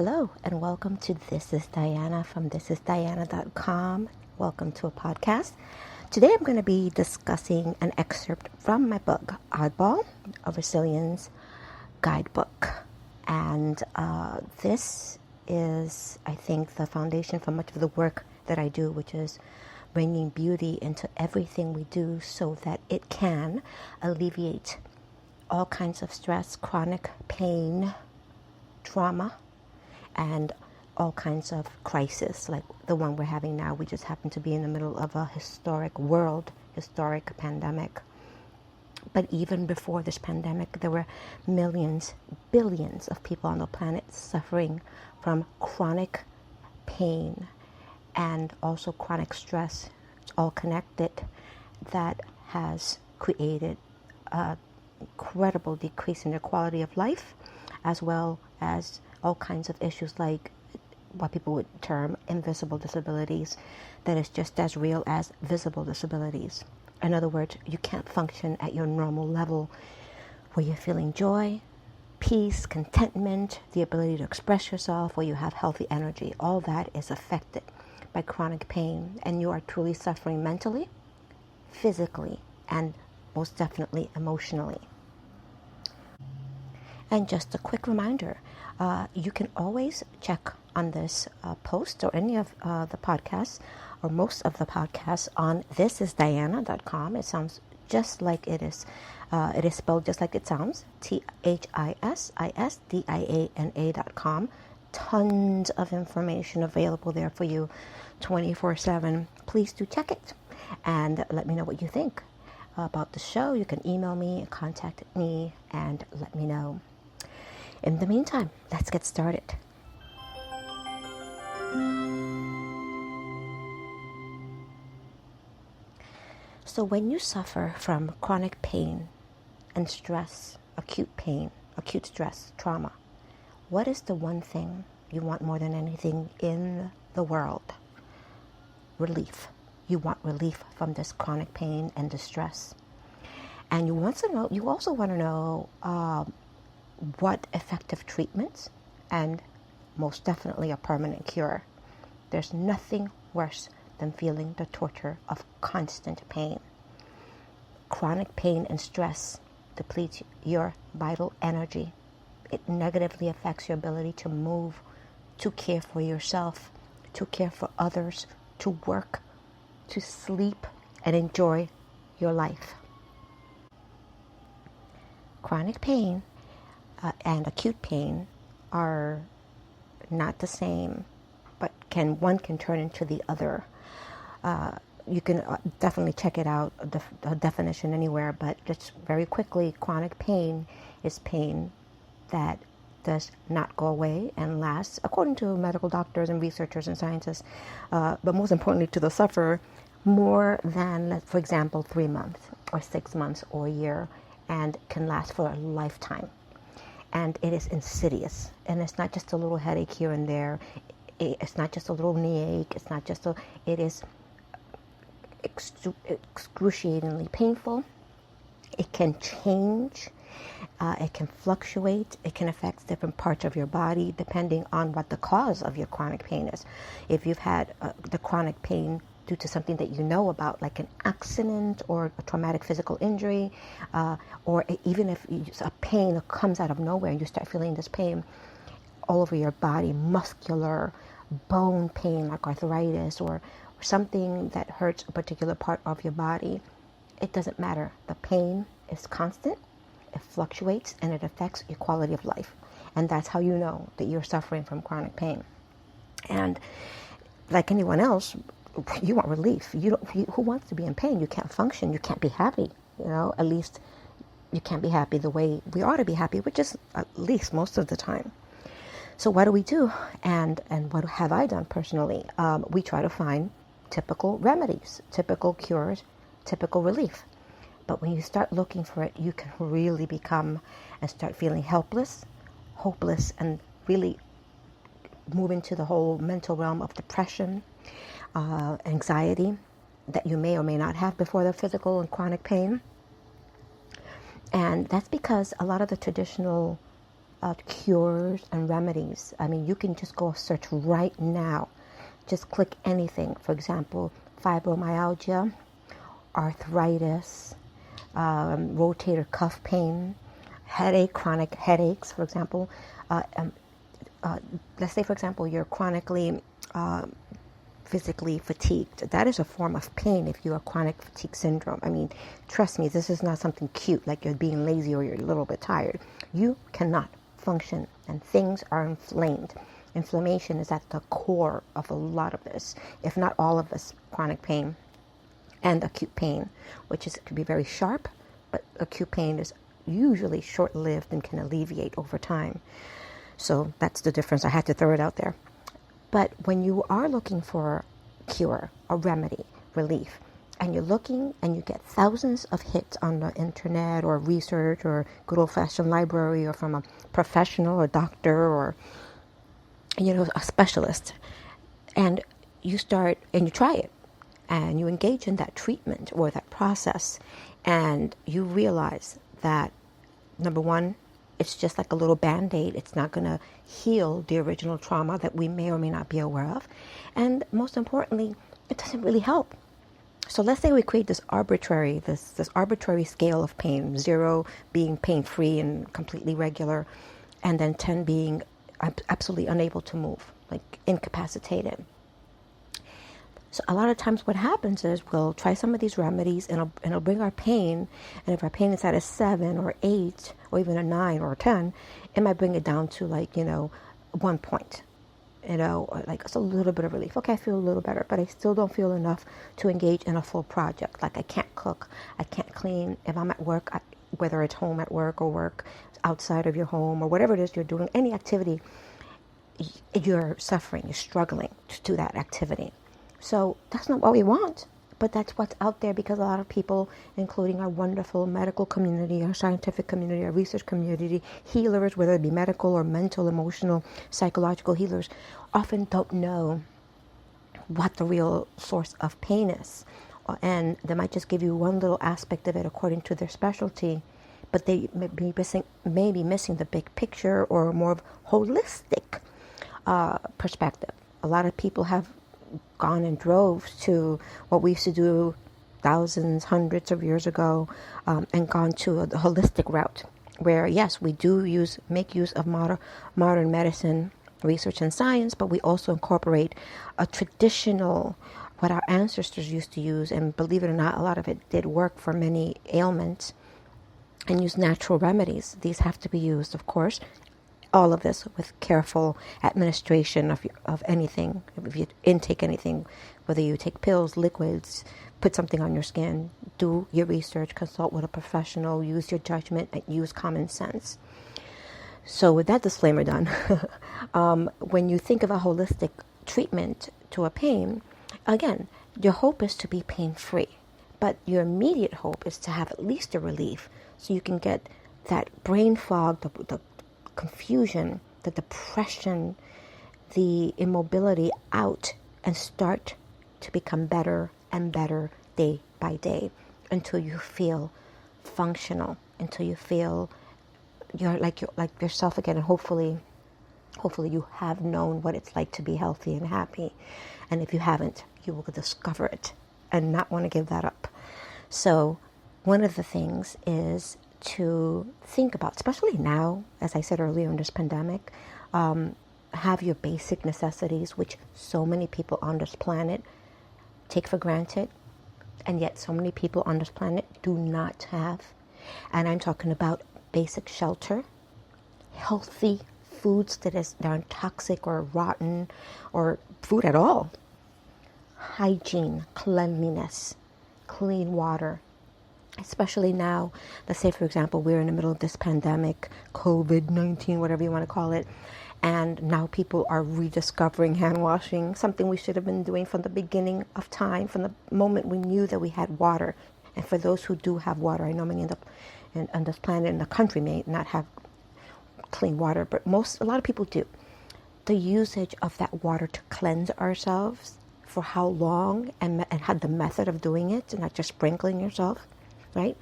Hello and welcome to This is Diana from thisisdiana.com. Welcome to a podcast. Today I'm going to be discussing an excerpt from my book, Oddball, a Resilience Guidebook. And this is, I think, the foundation for much of the work that I do, which is bringing beauty into everything we do so that it can alleviate all kinds of stress, chronic pain, trauma, and all kinds of crisis like the one we're having now. We just happen to be in the middle of a historic pandemic. But even before this pandemic, there were millions, billions of people on the planet suffering from chronic pain and also chronic stress. It's all connected. That has created a incredible decrease in their quality of life, as well as all kinds of issues like what people would term invisible disabilities that is just as real as visible disabilities. In other words, you can't function at your normal level where you're feeling joy, peace, contentment, the ability to express yourself, where you have healthy energy. All that is affected by chronic pain, and you are truly suffering mentally, physically, and most definitely emotionally. And just a quick reminder, you can always check on this post or any of the podcasts or most of the podcasts on thisisdiana.com. It sounds just like it is. It is spelled just like it sounds, thisisdiana.com. Tons of information available there for you 24/7. Please do check it and let me know what you think about the show. You can email me, contact me, and let me know. In the meantime, let's get started. So when you suffer from chronic pain and stress, acute pain, acute stress, trauma, what is the one thing you want more than anything in the world? Relief. You want relief from this chronic pain and distress. And you also want to know what effective treatments and most definitely a permanent cure. There's nothing worse than feeling the torture of constant pain. Chronic pain and stress depletes your vital energy. It negatively affects your ability to move, to care for yourself, to care for others, to work, to sleep, and enjoy your life. Chronic pain and acute pain are not the same, but one can turn into the other. You can definitely check it out, the definition anywhere, but just very quickly, chronic pain is pain that does not go away and lasts, according to medical doctors and researchers and scientists, but most importantly to the sufferer, more than, for example, 3 months or 6 months or a year, and can last for a lifetime. And it is insidious, and it's not just a little headache here and there. It's not just a little knee ache. It is excruciatingly painful. It can change. It can fluctuate. It can affect different parts of your body depending on what the cause of your chronic pain is. If you've had the chronic pain due to something that you know about, like an accident or a traumatic physical injury, or even if a pain that comes out of nowhere and you start feeling this pain all over your body, muscular, bone pain like arthritis or something that hurts a particular part of your body, it doesn't matter. The pain is constant, it fluctuates, and it affects your quality of life. And that's how you know that you're suffering from chronic pain. And like anyone else, you want relief. Who wants to be in pain? You can't function. You can't be happy. At least you can't be happy the way we ought to be happy, which is at least most of the time. So what do we do? And what have I done personally? We try to find typical remedies, typical cures, typical relief. But when you start looking for it, you can really become and start feeling helpless, hopeless, and really move into the whole mental realm of depression, anxiety that you may or may not have before the physical and chronic pain. And that's because a lot of the traditional cures and remedies. I mean, you can just go search right now. Just click anything. For example, fibromyalgia, arthritis, rotator cuff pain, headache, chronic headaches, for example. Let's say, for example, you're chronically physically fatigued. That is a form of pain if you have chronic fatigue syndrome. I mean, trust me, this is not something cute like you're being lazy or you're a little bit tired. You cannot function and things are inflamed. Inflammation is at the core of a lot of this, if not all of this chronic pain and acute pain, which is can be very sharp, but acute pain is usually short-lived and can alleviate over time. So that's the difference. I had to throw it out there. But when you are looking for a cure, a remedy, relief, and you're looking and you get thousands of hits on the internet or research or good old-fashioned library or from a professional, a doctor or, a specialist, and you start and you try it and you engage in that treatment or that process, and you realize that, number one, it's just like a little bandaid. It's not going to heal the original trauma that we may or may not be aware of. And most importantly, it doesn't really help. So let's say we create this arbitrary scale of pain, 0 being pain-free and completely regular, and then 10 being absolutely unable to move, like incapacitated. So a lot of times what happens is we'll try some of these remedies and it'll bring our pain. And if our pain is at a 7 or 8 or even a 9 or a 10, it might bring it down to 1 point. Like it's a little bit of relief. Okay, I feel a little better, but I still don't feel enough to engage in a full project. Like I can't cook, I can't clean. If I'm at work, whether it's home at work or work outside of your home or whatever it is you're doing, any activity, you're suffering, you're struggling to do that activity. So that's not what we want, but that's what's out there because a lot of people, including our wonderful medical community, our scientific community, our research community, healers, whether it be medical or mental, emotional, psychological healers, often don't know what the real source of pain is. And they might just give you one little aspect of it according to their specialty, but they may be missing the big picture or a more holistic perspective. A lot of people have gone in droves to what we used to do thousands, hundreds of years ago, and gone to the holistic route, where yes, we do make use of modern medicine, research and science, but we also incorporate a traditional, what our ancestors used to use, and believe it or not, a lot of it did work for many ailments, and use natural remedies. These have to be used, of course, all of this with careful administration of anything. If you intake anything, whether you take pills, liquids, put something on your skin, do your research, consult with a professional, use your judgment, and use common sense. So with that disclaimer done, when you think of a holistic treatment to a pain, again, your hope is to be pain-free, but your immediate hope is to have at least a relief so you can get that brain fog, the confusion, the depression, the immobility out and start to become better and better day by day until you feel functional, until you feel you're like yourself again, and hopefully you have known what it's like to be healthy and happy. And if you haven't, you will discover it and not want to give that up. So one of the things is to think about, especially now, as I said earlier in this pandemic, have your basic necessities, which so many people on this planet take for granted, and yet so many people on this planet do not have. And I'm talking about basic shelter, healthy foods that aren't toxic or rotten or food at all, hygiene, cleanliness, clean water. Especially now, let's say, for example, we're in the middle of this pandemic, COVID-19, whatever you want to call it, and now people are rediscovering hand washing, something we should have been doing from the beginning of time, from the moment we knew that we had water. And for those who do have water, I know many on this planet, in the country, may not have clean water, but a lot of people do. The usage of that water to cleanse ourselves, for how long, and had the method of doing it, and not just sprinkling yourself. Right?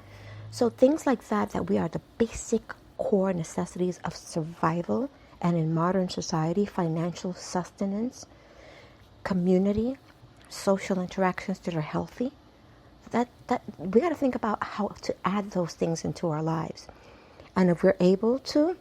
So things like that we are the basic core necessities of survival, and in modern society, financial sustenance, community, social interactions that are healthy. That we got to think about how to add those things into our lives. And if we are able to,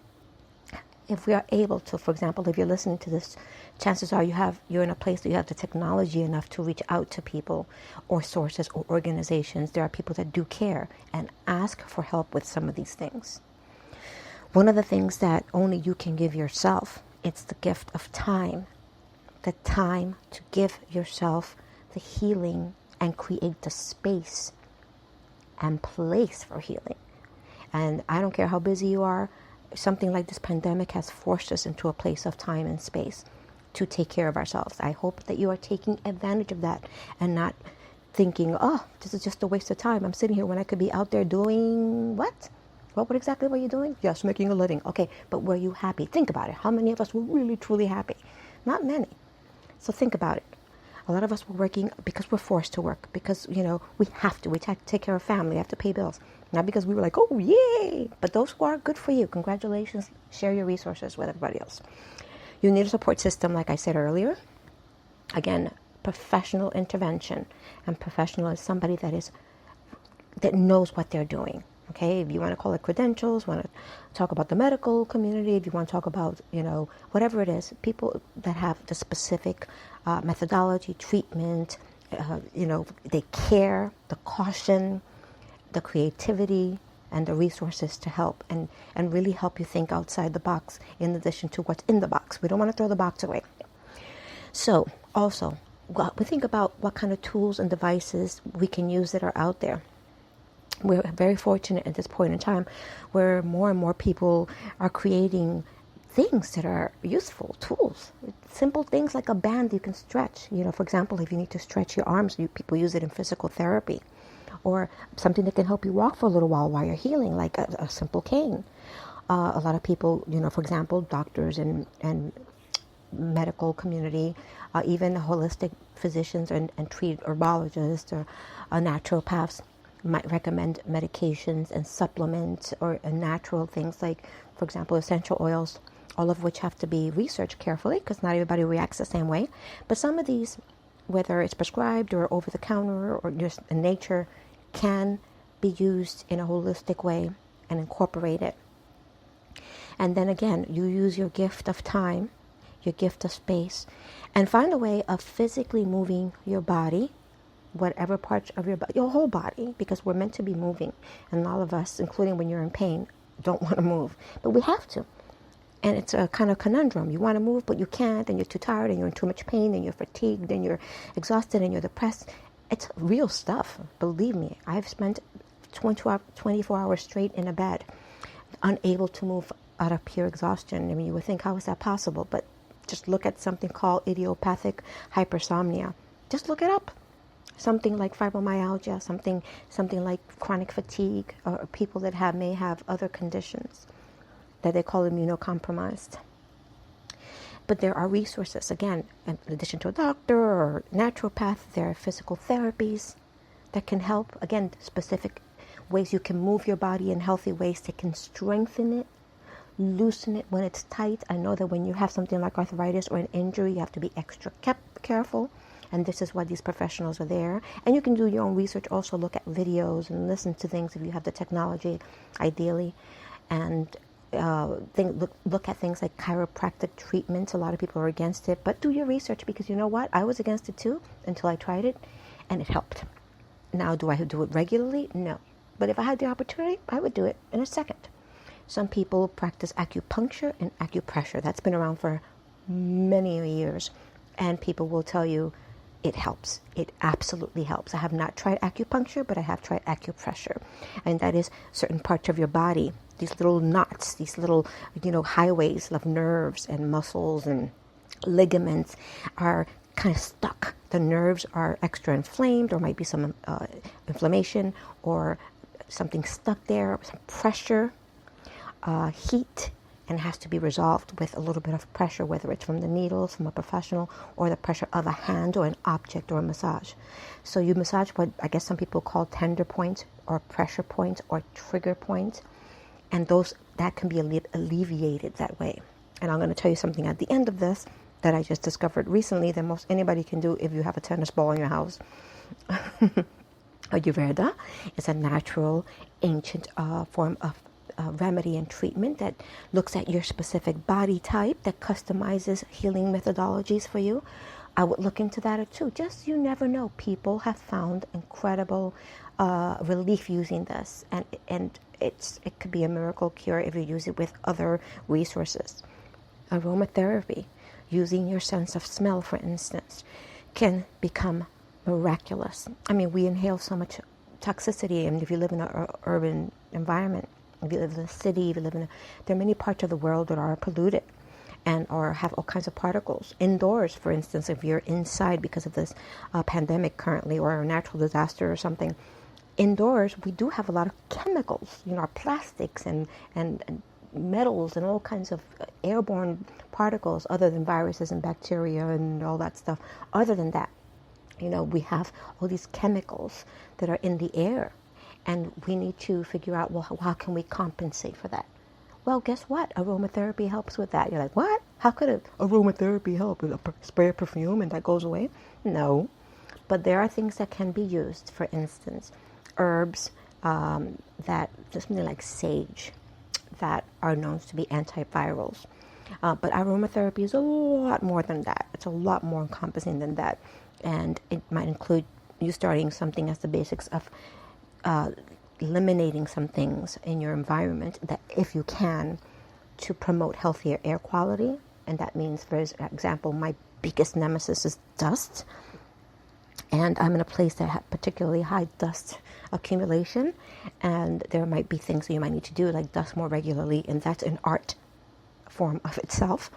for example, if you're listening to this, chances are you're in a place that you have the technology enough to reach out to people or sources or organizations. There are people that do care and ask for help with some of these things. One of the things that only you can give yourself, it's the gift of time. The time to give yourself the healing and create the space and place for healing. And I don't care how busy you are, something like this pandemic has forced us into a place of time and space to take care of ourselves. I hope that you are taking advantage of that and not thinking, oh, this is just a waste of time. I'm sitting here when I could be out there doing what? What exactly were you doing? Yes, making a living. Okay, but were you happy? Think about it. How many of us were really, truly happy? Not many. So think about it. A lot of us were working because we're forced to work, because, we have to. We take care of family, we have to pay bills. Not because we were like, oh, yay. But those who are, good for you. Congratulations. Share your resources with everybody else. You need a support system, like I said earlier. Again, professional intervention. And professional is somebody that knows what they're doing. Okay, if you want to call it credentials, want to talk about the medical community, if you want to talk about, whatever it is, people that have the specific methodology, treatment, they care, the caution, the creativity, and the resources to help and really help you think outside the box in addition to what's in the box. We don't want to throw the box away. So also, we think about what kind of tools and devices we can use that are out there. We're very fortunate at this point in time where more and more people are creating things that are useful, tools, simple things like a band you can stretch. For example, if you need to stretch your arms, people use it in physical therapy, or something that can help you walk for a little while you're healing, like a simple cane. A lot of people, for example, doctors and medical community, even holistic physicians and treat herbologists or naturopaths, might recommend medications and supplements or natural things like, for example, essential oils, all of which have to be researched carefully because not everybody reacts the same way. But some of these, whether it's prescribed or over the counter or just in nature, can be used in a holistic way and incorporate it. And then again, you use your gift of time, your gift of space, and find a way of physically moving your body, whatever parts of your body, your whole body, because we're meant to be moving. And all of us, including when you're in pain, don't want to move. But we have to. And it's a kind of conundrum. You want to move, but you can't, and you're too tired, and you're in too much pain, and you're fatigued, and you're exhausted, and you're depressed. It's real stuff. Believe me. I've spent 24 hours straight in a bed, unable to move out of pure exhaustion. I mean, you would think, how is that possible? But just look at something called idiopathic hypersomnia. Just look it up. Something like fibromyalgia, something like chronic fatigue, or people that may have other conditions that they call immunocompromised. But there are resources, again, in addition to a doctor or naturopath, there are physical therapies that can help. Again, specific ways you can move your body in healthy ways that can strengthen it, loosen it when it's tight. I know that when you have something like arthritis or an injury, you have to be extra careful. And this is why these professionals are there. And you can do your own research, also look at videos and listen to things if you have the technology, ideally. And look at things like chiropractic treatments. A lot of people are against it. But do your research, because you know what? I was against it too until I tried it, and it helped. Now, do I do it regularly? No. But if I had the opportunity, I would do it in a second. Some people practice acupuncture and acupressure. That's been around for many years. And people will tell you, it helps. It absolutely helps. I have not tried acupuncture, but I have tried acupressure. And that is certain parts of your body, these little knots, these little, highways of nerves and muscles and ligaments are kind of stuck. The nerves are extra inflamed, or might be some inflammation or something stuck there, some pressure, heat, and has to be resolved with a little bit of pressure, whether it's from the needles, from a professional, or the pressure of a hand or an object or a massage. So you massage what I guess some people call tender points or pressure points or trigger points, and those that can be alleviated that way. And I'm going to tell you something at the end of this that I just discovered recently that most anybody can do if you have a tennis ball in your house. Ayurveda is a natural, ancient form of remedy and treatment that looks at your specific body type, that customizes healing methodologies for you. I would look into that too. Just, you never know. People have found incredible relief using this, and it could be a miracle cure if you use it with other resources. Aromatherapy, using your sense of smell, for instance, can become miraculous. I mean, we inhale so much toxicity, and if you live in an urban environment, if you live in a city, if you live in there are many parts of the world that are polluted and or have all kinds of particles. Indoors, for instance, if you're inside because of this pandemic currently, or a natural disaster or something, indoors we do have a lot of chemicals, plastics and metals and all kinds of airborne particles, other than viruses and bacteria and all that stuff. Other than that, we have all these chemicals that are in the air, and we need to figure out, well, how can we compensate for that? Well, guess what? Aromatherapy helps with that. You're like, what? How could aromatherapy help? With a spray of perfume and that goes away? No. But there are things that can be used. For instance, herbs that, just something like sage, that are known to be antivirals. But aromatherapy is a lot more than that. It's a lot more encompassing than that. And it might include you starting something as the basics of eliminating some things in your environment that, if you can, to promote healthier air quality. And that means, for example, my biggest nemesis is dust. And I'm in a place that has particularly high dust accumulation. And there might be things that you might need to do, like dust more regularly. And that's an art form of itself.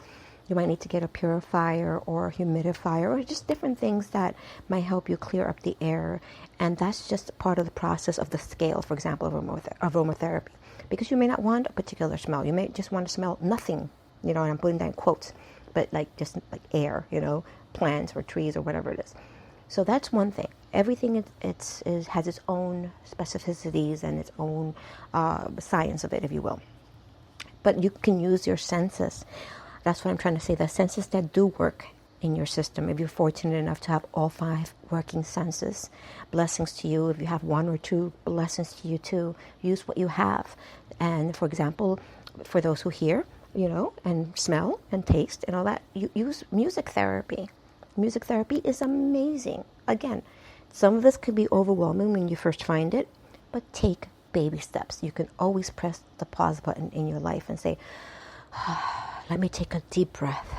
You might need to get a purifier or a humidifier, or just different things that might help you clear up the air. And that's just part of the process of the scale, for example, of aromatherapy. Because you may not want a particular smell. You may just want to smell nothing, and I'm putting that in quotes, but just like air, plants or trees or whatever it is. So that's one thing. Everything has its own specificities and its own science of it, if you will. But you can use your senses. That's what I'm trying to say. The senses that do work in your system. If you're fortunate enough to have all 5 working senses, blessings to you. If you have 1 or 2, blessings to you too. Use what you have. And for example, for those who hear, and smell and taste and all that, you use music therapy. Music therapy is amazing. Again, some of this could be overwhelming when you first find it, but take baby steps. You can always press the pause button in your life and say, let me take a deep breath.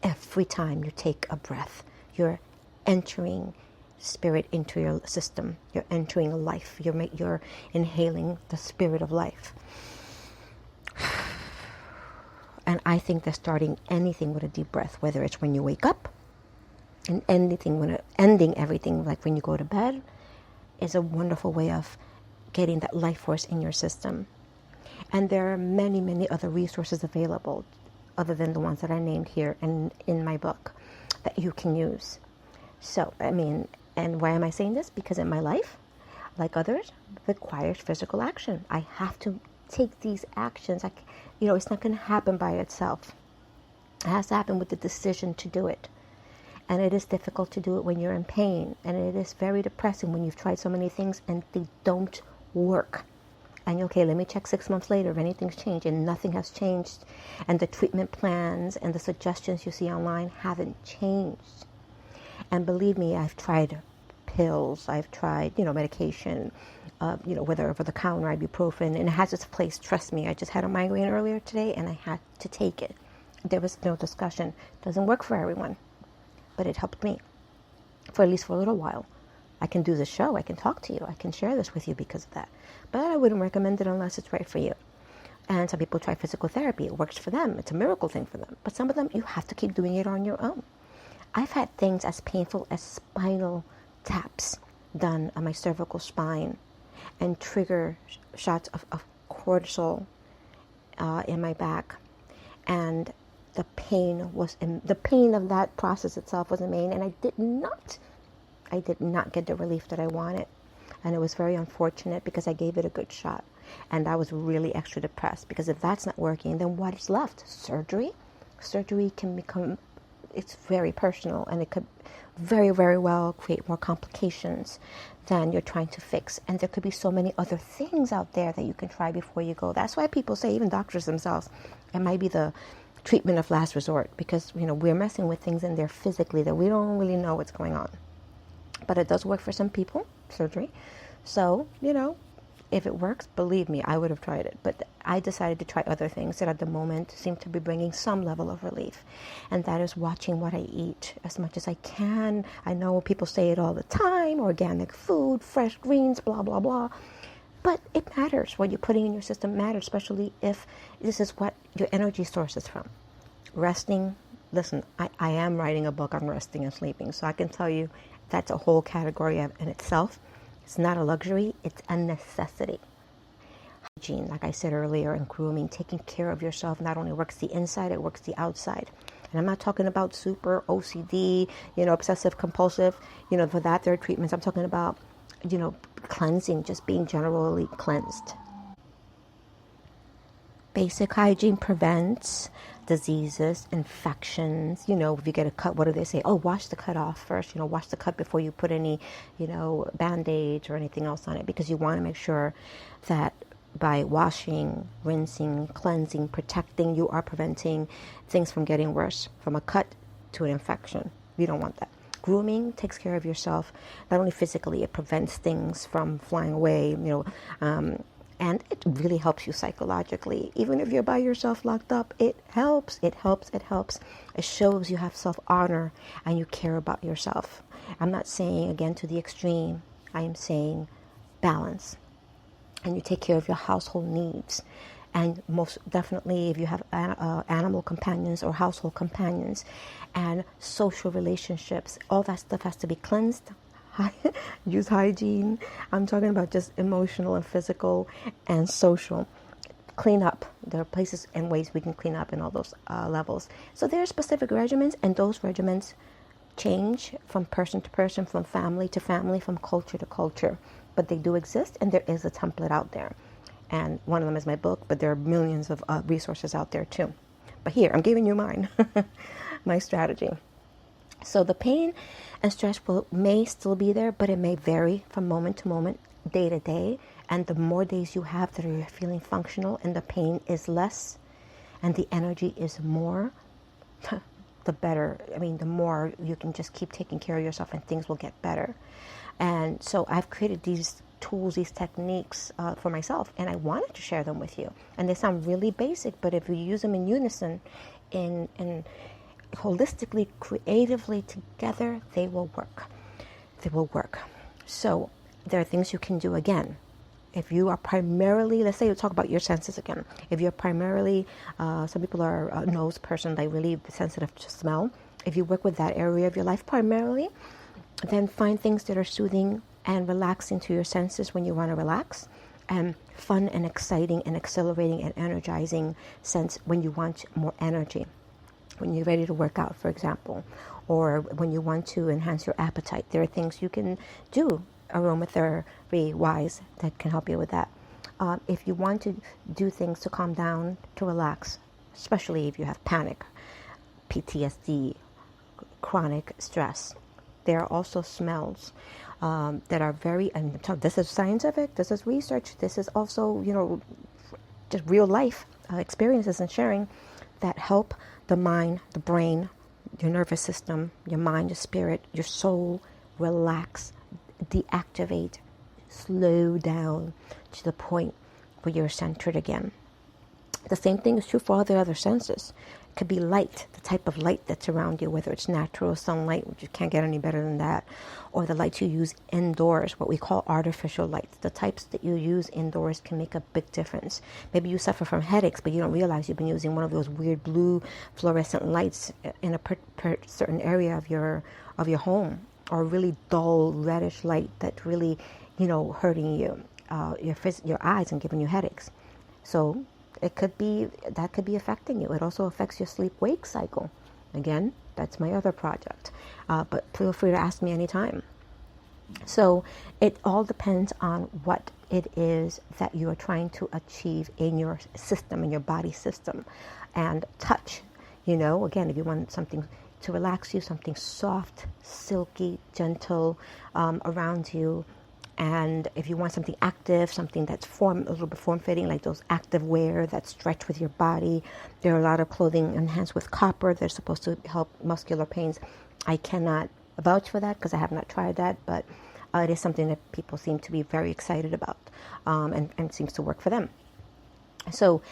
Every time you take a breath, you're entering spirit into your system. You're entering life. You're inhaling the spirit of life. And I think that starting anything with a deep breath, whether it's when you wake up, and ending everything, like when you go to bed, is a wonderful way of getting that life force in your system. And there are many, many other resources available, other than the ones that I named here and in my book, that you can use. So, and why am I saying this? Because in my life, like others, requires physical action. I have to take these actions. It's not going to happen by itself. It has to happen with the decision to do it. And it is difficult to do it when you're in pain. And it is very depressing when you've tried so many things and they don't work. And okay, let me check 6 months later if anything's changed, and nothing has changed. And the treatment plans and the suggestions you see online haven't changed. And believe me, I've tried pills, I've tried, medication, whether over the counter, ibuprofen, and it has its place. Trust me, I just had a migraine earlier today and I had to take it. There was no discussion. It doesn't work for everyone, but it helped me for at least for a little while. I can do the show, I can talk to you, I can share this with you because of that. But I wouldn't recommend it unless it's right for you. And some people try physical therapy. It works for them. It's a miracle thing for them. But some of them, you have to keep doing it on your own. I've had things as painful as spinal taps done on my cervical spine and trigger shots of cortisol in my back. And the pain of that process itself was amazing. And I did not get the relief that I wanted. And it was very unfortunate because I gave it a good shot. And I was really extra depressed, because if that's not working, then what is left? Surgery? Surgery can become, it's very personal, and it could very, very well create more complications than you're trying to fix. And there could be so many other things out there that you can try before you go. That's why people say, even doctors themselves, it might be the treatment of last resort, because we're messing with things in there physically that we don't really know what's going on. But it does work for some people, surgery. So, if it works, believe me, I would have tried it. But I decided to try other things that at the moment seem to be bringing some level of relief. And that is watching what I eat as much as I can. I know people say it all the time, organic food, fresh greens, blah, blah, blah. But it matters. What you're putting in your system matters, especially if this is what your energy source is from. Resting. Listen, I am writing a book on resting and sleeping, so I can tell you that's a whole category in itself. It's not a luxury, it's a necessity. Hygiene, like I said earlier, and grooming, taking care of yourself not only works the inside, it works the outside. And I'm not talking about super OCD, obsessive compulsive, for that there are treatments. I'm talking about, cleansing, just being generally cleansed. Basic hygiene prevents diseases, infections. If you get a cut, what do they say? Oh, wash the cut off first. Wash the cut before you put any, band-aids or anything else on it, because you want to make sure that by washing, rinsing, cleansing, protecting, you are preventing things from getting worse, from a cut to an infection. You don't want that. Grooming takes care of yourself, not only physically, it prevents things from flying away, and it really helps you psychologically. Even if you're by yourself locked up, it helps. It shows you have self-honor and you care about yourself. I'm not saying, again, to the extreme. I am saying balance. And you take care of your household needs. And most definitely, if you have animal companions or household companions and social relationships, all that stuff has to be cleansed. Use hygiene. I'm talking about just emotional and physical and social. Clean up. There are places and ways we can clean up in all those levels. So there are specific regimens, and those regimens change from person to person, from family to family, from culture to culture. But they do exist, and there is a template out there. And one of them is my book, but there are millions of resources out there too. But here, I'm giving you mine, my strategy. So the pain and stress may still be there, but it may vary from moment to moment, day to day. And the more days you have that you're feeling functional and the pain is less and the energy is more, the better. The more you can just keep taking care of yourself and things will get better. And so I've created these tools, these techniques for myself, and I wanted to share them with you. And they sound really basic, but if you use them in unison, in holistically, creatively together, they will work. So there are things you can do. Again, if you are primarily, let's say you talk about your senses again. If you're primarily, some people are a nose person, they really sensitive to smell. If you work with that area of your life primarily, then find things that are soothing and relaxing to your senses when you want to relax, and fun and exciting and exhilarating and energizing sense when you want more energy. When you're ready to work out, for example, or when you want to enhance your appetite. There are things you can do aromatherapy-wise that can help you with that. If you want to do things to calm down, to relax, especially if you have panic, PTSD, chronic stress, there are also smells that are very, and this is scientific, this is research, this is also, just real life experiences and sharing that help the mind, the brain, your nervous system, your mind, your spirit, your soul relax, deactivate, slow down to the point where you're centered again. The same thing is true for all the other senses. It could be light, the type of light that's around you, whether it's natural sunlight, which you can't get any better than that, or the lights you use indoors, what we call artificial lights. The types that you use indoors can make a big difference. Maybe you suffer from headaches, but you don't realize you've been using one of those weird blue fluorescent lights in a certain area of your home, or a really dull reddish light that's really, hurting you, your eyes and giving you headaches. So that could be affecting you. It also affects your sleep-wake cycle. Again, that's my other project. But feel free to ask me anytime. So it all depends on what it is that you are trying to achieve in your system, in your body system. And touch, again, if you want something to relax you, something soft, silky, gentle around you. And if you want something active, something that's a little bit form-fitting, like those active wear that stretch with your body. There are a lot of clothing enhanced with copper. They're supposed to help muscular pains. I cannot vouch for that because I have not tried that, but it is something that people seem to be very excited about, and seems to work for them. So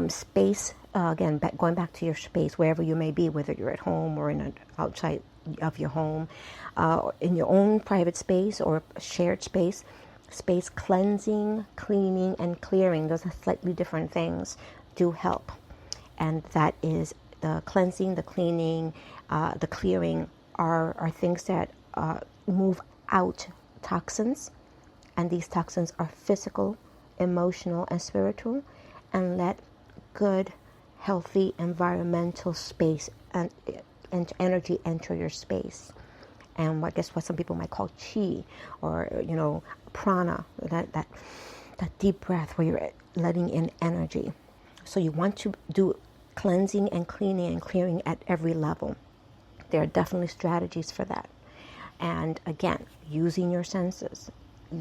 space, again, going back to your space, wherever you may be, whether you're at home or outside of your home, in your own private space or shared space cleansing, cleaning, and clearing, those are slightly different things, do help. And that is the cleansing, the cleaning, the clearing are things that move out toxins, and these toxins are physical, emotional, and spiritual, and let good, healthy, environmental space and energy enter your space. And I guess what some people might call chi, or prana, that deep breath where you're letting in energy. So you want to do cleansing and cleaning and clearing at every level. There are definitely strategies for that. And again, using your senses,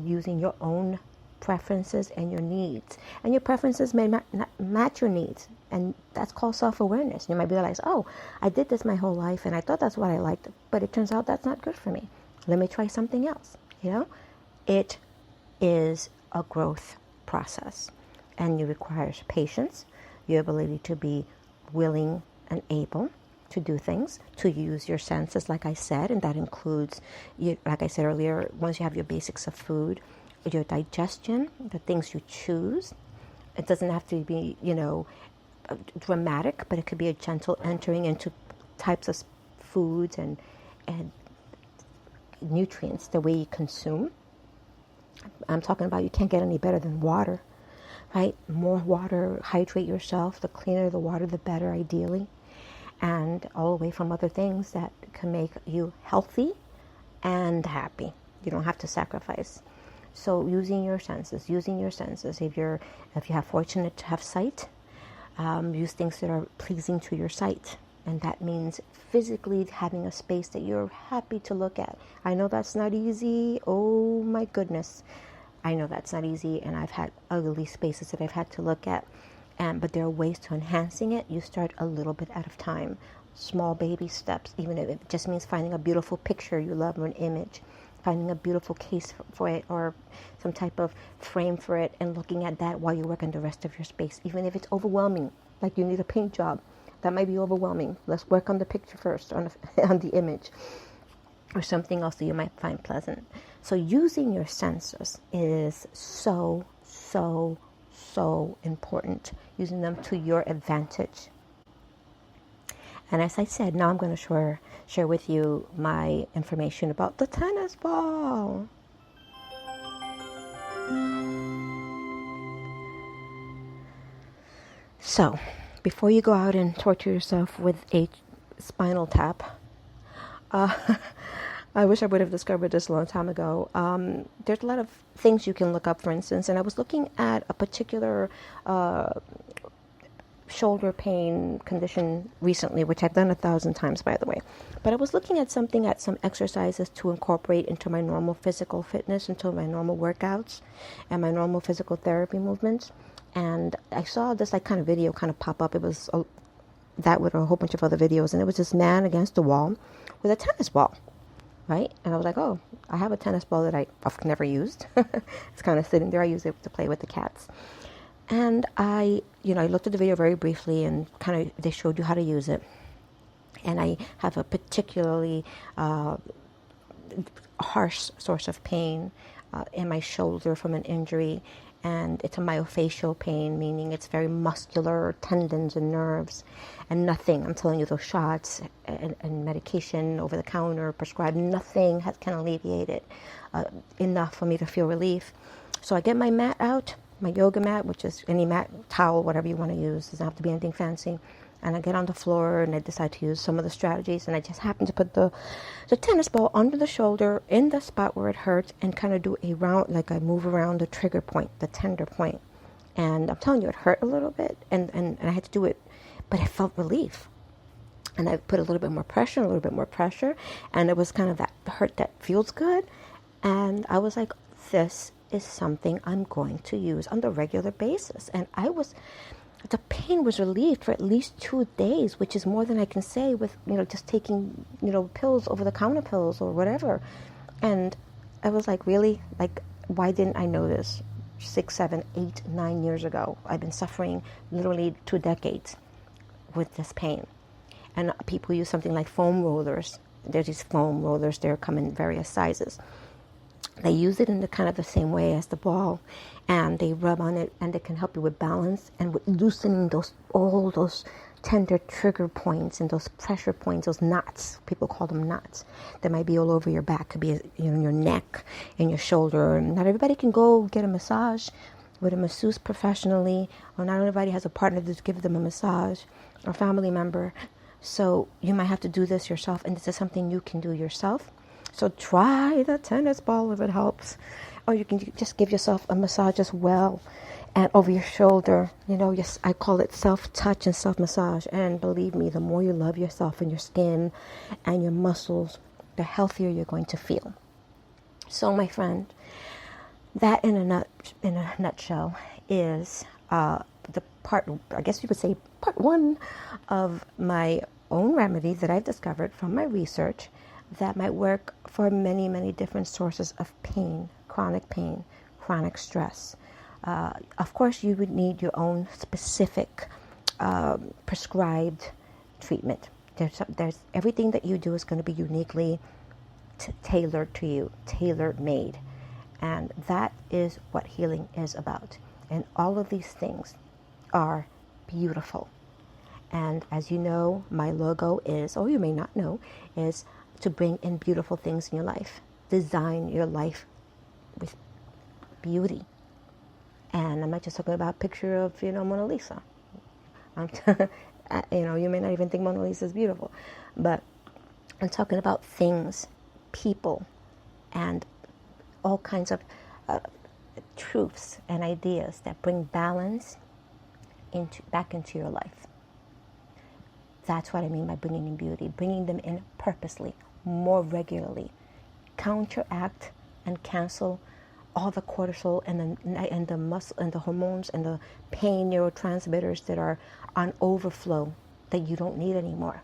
using your own preferences and your needs. And your preferences may not match your needs. And that's called self-awareness. You might realize, oh, I did this my whole life and I thought that's what I liked, but it turns out that's not good for me. Let me try something else. It is a growth process, and it requires patience, your ability to be willing and able to do things, to use your senses, like I said, and that includes, like I said earlier, once you have your basics of food, your digestion, the things you choose. It doesn't have to be, dramatic, but it could be a gentle entering into types of foods and nutrients, the way you consume. I'm talking about you can't get any better than water, right? More water, hydrate yourself. The cleaner the water, the better, ideally. And all away from other things that can make you healthy and happy. You don't have to sacrifice. So using your senses. If you have fortunate to have sight, use things that are pleasing to your sight. And that means physically having a space that you're happy to look at. I know that's not easy. Oh my goodness. I know that's not easy. And I've had ugly spaces that I've had to look at. But there are ways to enhancing it. You start a little bit at a time. Small baby steps, even if it just means finding a beautiful picture you love or an image. Finding a beautiful case for it or some type of frame for it and looking at that while you work on the rest of your space. Even if it's overwhelming, like you need a paint job, that might be overwhelming. Let's work on the picture first, on the image, or something else that you might find pleasant. So using your senses is so, so, so important. Using them to your advantage. And as I said, now I'm going to share with you my information about the tennis ball. So, before you go out and torture yourself with a spinal tap, I wish I would have discovered this a long time ago. There's a lot of things you can look up, for instance, and I was looking at a particular shoulder pain condition recently, which I've done 1,000 times, by the way. But I was looking at some exercises to incorporate into my normal physical fitness, into my normal workouts and my normal physical therapy movements. And I saw this kind of video pop up. It was that with a whole bunch of other videos. And it was this man against the wall with a tennis ball, right? And I was like, oh, I have a tennis ball that I've never used. It's kind of sitting there. I use it to play with the cats. And I looked at the video very briefly and they showed you how to use it. And I have a particularly harsh source of pain in my shoulder from an injury. And it's a myofascial pain, meaning it's very muscular, tendons and nerves. And nothing, I'm telling you, those shots and medication over the counter, prescribed, nothing can alleviate it enough for me to feel relief. So I get my mat out. My yoga mat, which is any mat, towel, whatever you want to use. Doesn't have to be anything fancy. And I get on the floor and I decide to use some of the strategies, and I just happen to put the tennis ball under the shoulder in the spot where it hurts and kind of do a round, like I move around the trigger point, the tender point. And I'm telling you, it hurt a little bit, and I had to do it, but I felt relief. And I put a little bit more pressure, and it was kind of that hurt that feels good. And I was like, this is something I'm going to use on the regular basis. And the pain was relieved for at least 2 days, which is more than I can say with, just taking, pills, over-the-counter pills or whatever. And I was like, really? Like, why didn't I know this 6, 7, 8, 9 years ago? I've been suffering literally 2 decades with this pain. And people use something like foam rollers. There's these foam rollers. They come in various sizes. They use it in the kind of the same way as the ball, and they rub on it, and it can help you with balance and with loosening all those tender trigger points and those pressure points, those knots. People call them knots. That might be all over your back. Could be in your neck, in your shoulder. And not everybody can go get a massage with a masseuse professionally, or not everybody has a partner to give them a massage, or a family member. So you might have to do this yourself, and this is something you can do yourself. So try the tennis ball if it helps. Or you can just give yourself a massage as well, and over your shoulder. Yes, I call it self-touch and self-massage. And believe me, the more you love yourself and your skin and your muscles, the healthier you're going to feel. So my friend, that in a nutshell is the part, I guess you would say, part 1 of my own remedy that I've discovered from my research that might work for many, many different sources of pain, chronic stress. Of course, you would need your own specific prescribed treatment. There's everything that you do is going to be uniquely tailored to you, tailor-made. And that is what healing is about. And all of these things are beautiful. And as you know, my logo is, or you may not know, is to bring in beautiful things in your life. Design your life with beauty. And I'm not just talking about a picture of, Mona Lisa. You may not even think Mona Lisa is beautiful. But I'm talking about things, people, and all kinds of truths and ideas that bring balance back into your life. That's what I mean by bringing in beauty, bringing them in purposely, more regularly. Counteract and cancel all the cortisol and the muscle and the hormones and the pain neurotransmitters that are on overflow that you don't need anymore.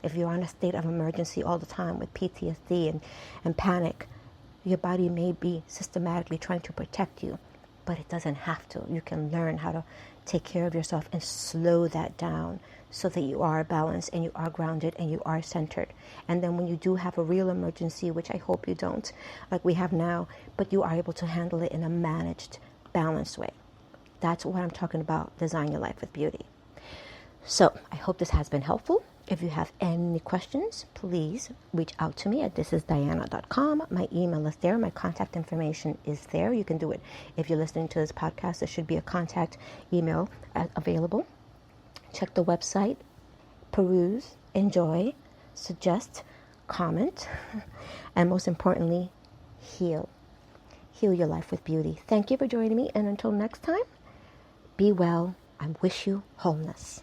If you're in a state of emergency all the time with PTSD and panic, your body may be systematically trying to protect you, but it doesn't have to. You can learn how to take care of yourself and slow that down so that you are balanced and you are grounded and you are centered. And then when you do have a real emergency, which I hope you don't, like we have now, but you are able to handle it in a managed, balanced way. That's what I'm talking about, design your life with beauty. So I hope this has been helpful. If you have any questions, please reach out to me at thisisdiana.com. My email is there. My contact information is there. You can do it. If you're listening to this podcast, there should be a contact email available. Check the website, peruse, enjoy, suggest, comment, and most importantly, heal. Heal your life with beauty. Thank you for joining me, and until next time, be well. I wish you wholeness.